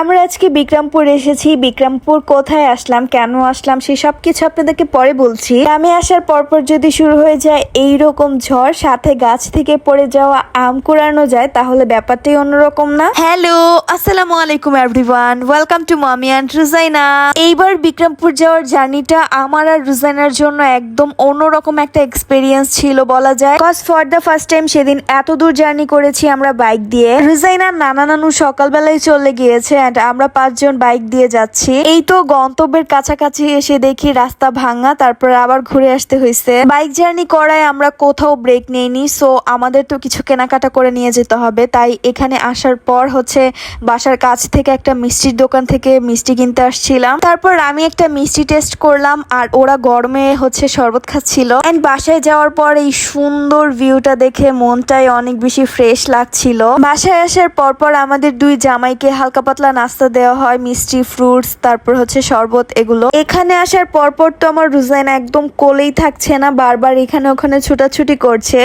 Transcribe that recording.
আমরা আজকে বিক্রমপুর এসেছি। বিক্রমপুর কোথায় আসলাম, কেন আসলাম, সে সব কিছু আপনাদেরকে পরে বলছি। আমি আসার পরপর যদি শুরু হয়ে যায় এইরকম ঝড়, সাথে গাছ থেকে পড়ে যাওয়া আম কুড়ানো যায়, তাহলে ব্যাপারটাই অন্যরকম না? হ্যালো, আসসালামু আলাইকুম এভরিওয়ান, ওয়েলকাম টু মামি অ্যান্ড রুজাইনা। এইবার বিক্রমপুর যাওয়ার জার্নিটা আমার আর রুজাইনার জন্য একদম অন্যরকম একটা এক্সপিরিয়েন্স ছিল বলা যায়। Cause for the first time সেদিন এত দূর জার্নি করেছি আমরা বাইক দিয়ে। রুজাইনার নানা নানু সকালবেলায় চলে গিয়েছে এন্ড আমরা 5 জন বাইক দিয়ে যাচ্ছি। এই তো গন্তব্যের কাছাকাছি এসে দেখি রাস্তা ভাঙা, তারপর আবার ঘুরে আসতে হয়েছে। বাইক জার্নি করায় আমরা কোথাও ব্রেক নেইনি, সো আমাদের তো কিছু কেনাকাটা করে নিয়ে যেতে হবে। তাই এখানে আসার পর বাসার কাছ থেকে একটা মিষ্টির দোকান থেকে মিষ্টি কিনতে আসছিলাম। তারপর আমি একটা মিষ্টি টেস্ট করলাম আর ওরা গরমে শরবত খাচ্ছিল। এন্ড বাসায় যাওয়ার পর এই সুন্দর ভিউটা দেখে মনটাই অনেক বেশি ফ্রেশ লাগছিল। বাসায় আসার পরপর আমাদের দুই জামাইকে হালকা পাতলা নাস্তা দেওয়া হয়, মিষ্টি, ফ্রুটস, তারপর শরবত, এগুলো। এখানে আসার পরপর তো আমার রুজাইনা একদম কোলেই থাকছে না, বারবার এখানে ওখানে ছুটাছুটি করছে।